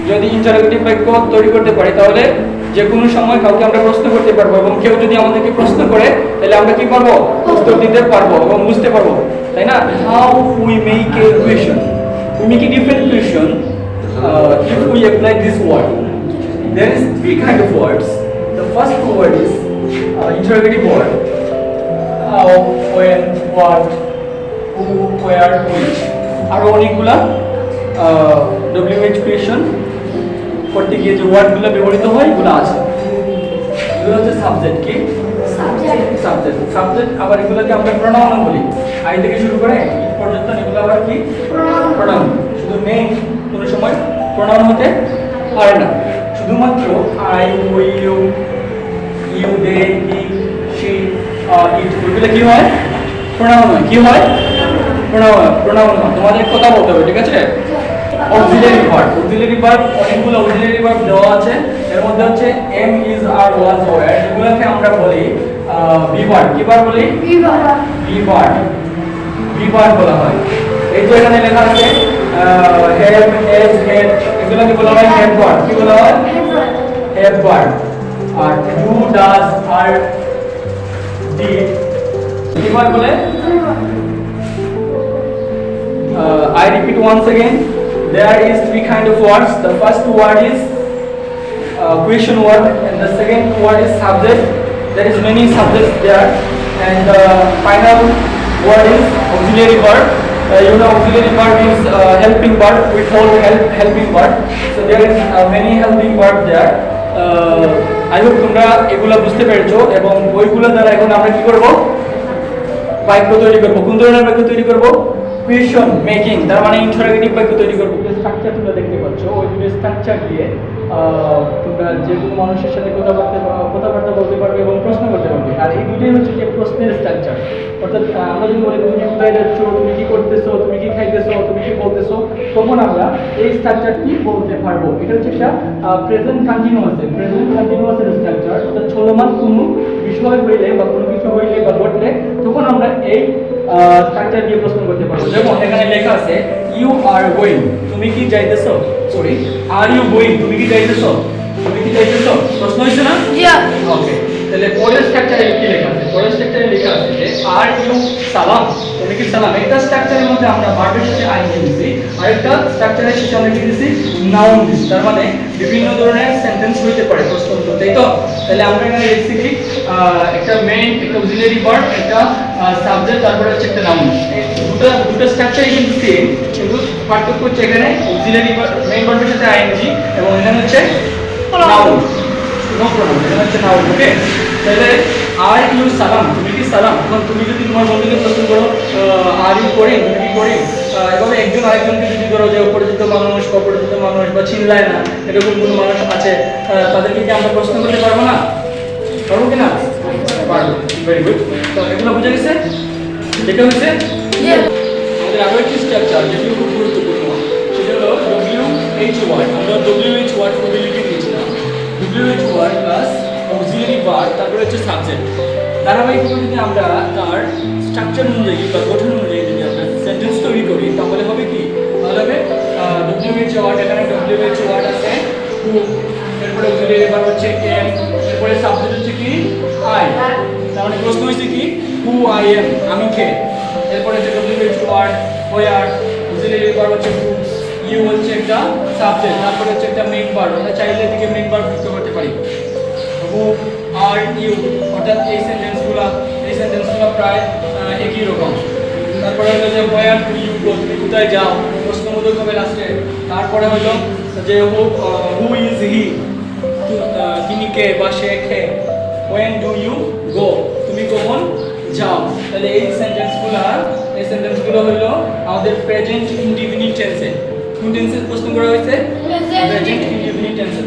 যদি ইন্টারোগেটিভ বাক্য তৈরি করতে পারি তাহলে যে কোনো সময় কাউকে আমরা প্রশ্ন করতে পারবো এবং কেউ যদি আমাদেরকে প্রশ্ন করে তাহলে আমরা কি পারবো উত্তর দিতে পারবো এবং বুঝতে পারবো, তাই না? How we make a question, we make a different question if we apply this word. There is three kind of words. The first word is interrogative word. How, when, what, who, where, which. আর অনেকগুলা WH question করতে গিয়ে যে ওয়ার্ডগুলো ব্যবহৃত হয় এগুলো আছে। এগুলো হচ্ছে সাবজেক্ট, কি সাবজেক্ট। সাবজেক্ট আবার এগুলোকে আমরা প্রোনাউন বলি। আই থেকে শুরু করে ই পর্যন্ত এগুলো আবার কি প্রোনাউন। শুধু মেইন কোনো সময় প্রোনাউন হতে পারে না, শুধুমাত্র I, we, you, they, he, she, it এগুলো কি হয় প্রোনাউন হয়। কি হয় প্রোনাউন হয়। তোমাদের কথা বলতে হবে, ঠিক আছে? অক্সিলারি ভার্ব, অক্সিলারি ভার্ব অনেকগুলো অক্সিলারি ভার্ব দেওয়া আছে। এর মধ্যে হচ্ছে am, is, are, was, were এগুলোকে আমরা বলি বি ভার্ব। কি ভার্ব বলি? বি ভার্ব বলা হয়। এই যে এখানে লেখা আছে হ্যাভ, হ্যাজ, হ্যাড এগুলোকে বলা হয় হ্যাভ ভার্ব। কি বলা হয়? Have verb. আর ডু, ডাজ, আর, ডিড কি ভার্ব বলে? I repeat once again, there is three kind of words. The first word is question word and the second word is subject. There is many subjects there, and the final word is auxiliary verb. You know auxiliary verb is helping verb. We call helping verb. So there is many helping verb there. I hope তোমরা এগুলা বুঝতে পেরেছো এবং ওইগুলো দ্বারা এখন আমরা কি করব? বাক্য তৈরি করব। কোন ধরনের বাক্য তৈরি করব? কোয়েশ্চন মেকিং, তার মানে ইন্টারোগেটিভ বাক্য তৈরি করব। যে স্ট্রাকচার তোমরা দেখতে পাচ্ছ ওই দুটো স্ট্রাকচার দিয়ে তোমরা যে কোনো মানুষের সাথে কথাবার্তা বলতে পারবে এবং প্রশ্ন করতে পারবে। আর এই দুটোই হচ্ছে যে প্রশ্নের স্ট্রাকচার। অর্থাৎ আমরা যদি বলি তুমি কোথায় যাচ্ছ, তুমি কি করতেছো, তুমি কি খাইতেছো, তুমি কি বলতেছো, তখন আমরা এই স্ট্রাকচারটি বলতে পারবো। এটা হচ্ছে একটা প্রেজেন্ট কন্টিনিউয়াসের স্ট্রাকচার। অর্থাৎ চলমান কোনো বিষয় হইলে বা কোনো কিছু হইলে বা ঘটলে তখন আমরা এই স্ট্রাকচার দিয়ে প্রশ্ন করতে পারবো। যেমন এখানে লেখা আছে ইউ আর গোয়িং, তুমি কি যাইতেছো, সরি আর ইউ গোয়িং, তুমি কি যাইতেছো, প্রশ্ন হইছে না? ওকে, তাহলে পরের স্ট্রাকচারে কি লেখা আছে? পরের স্ট্রাকচারে লেখা আছে যে আর ইউ সালাম, তুমি কি সালাম। একটা স্ট্রাকচারের মধ্যে আমরা ভার্বের সাথে আইএনজি দিছি, আর একটা স্ট্রাকচারের সাথে আমরা কি দিছি? নাউন দিছি। তার মানে বিভিন্ন ধরনের সেন্টেন্স হইতে পারে প্রশ্ন উত্তর, তাই তো? তাহলে আমরা এখানে লিখছি কি একটা মেইন, একটা অক্সিলারি ভার্ব, একটা সাবজেক্ট, তারপরে হচ্ছে একটা নাউন। এই দুটো স্ট্রাকচারই কিন্তু সেম, কিন্তু পার্থক্য হচ্ছে এখানে অক্সিলারি ভার্ব মেইন ভার্বের সাথে আইএনজি এবং এখানে হচ্ছে নাউন, নো প্রোনাউন, এটা হচ্ছে নাউন। ওকে, তাহলে আর ইউ সালাম, তুমি কি সালাম। এখন তুমি যদি তোমার বন্ধুকে প্রশ্ন করো আর ইউ করিং, তুমি কি করিং, এভাবে একজন আরেকজনকে যদি ধরো যে অপরিচিত মানুষ বা চিনলায় না এরকম কোনো মানুষ আছে, তাদেরকে কি আমরা প্রশ্ন করতে পারবো না? পারবো কি না? পারবো। Very good. তো এগুলো বুঝে গেছে, দেখা হয়েছে? আমাদের আরো একটি স্ট্রাকচার যেটি খুব গুরুত্বপূর্ণ, সেটা হলো WH ওয়ার্ড। আমরা WH ওয়ার্ড খুবই লিখে দিয়েছিলাম। WH word plus auxiliary verb, তারপরে হচ্ছে সাবজেক্ট। ধারাবাহিকভাবে যদি আমরা তার স্ট্রাকচার অনুযায়ী বা গঠন অনুযায়ী যদি আমরা সেন্টেন্স তৈরি করি তাহলে হবে কি? তাহলে হবে WH ওয়ার্ড, এখানে WH ওয়ার্ড আছে হু, এরপরে অক্সিলারি ভার্ব হচ্ছে এম, এরপরে সাবজেক্ট হচ্ছে কি আই। তার মানে প্রশ্ন হচ্ছে কি হু আই এম, আমি কে। এরপরে হচ্ছে WH ওয়ার্ড হোয়ার, অক্সিলারি ভার্ব হচ্ছে হু, ইউ হচ্ছে একটা সাবজেক্ট, তারপরে হচ্ছে একটা মেইন ভার্ব। আমরা চাইলে এদিকে মেইন ভার্ব যুক্ত করতে পারি। হু আর ইউ, অর্থাৎ এই সেন্টেন্সগুলো প্রায় একই রকম। তারপরে হলো যে হোয়ার ডু ইউ গো, তুমি কোথায় যাও, প্রশ্নবোধক হবে লাস্টে। তারপরে হলো যে হু ইজ হি, তিনি কে বা সে কে। হোয়েন ডু ইউ গো, তুমি কখন যাও। তাহলে এই সেন্টেন্সগুলো হলো আমাদের প্রেজেন্ট ইনডিফিনিট টেন্সে। কোন টেন্সে প্রশ্ন করা হয়েছে? প্রেজেন্ট ইনডিফিনিট টেন্সে।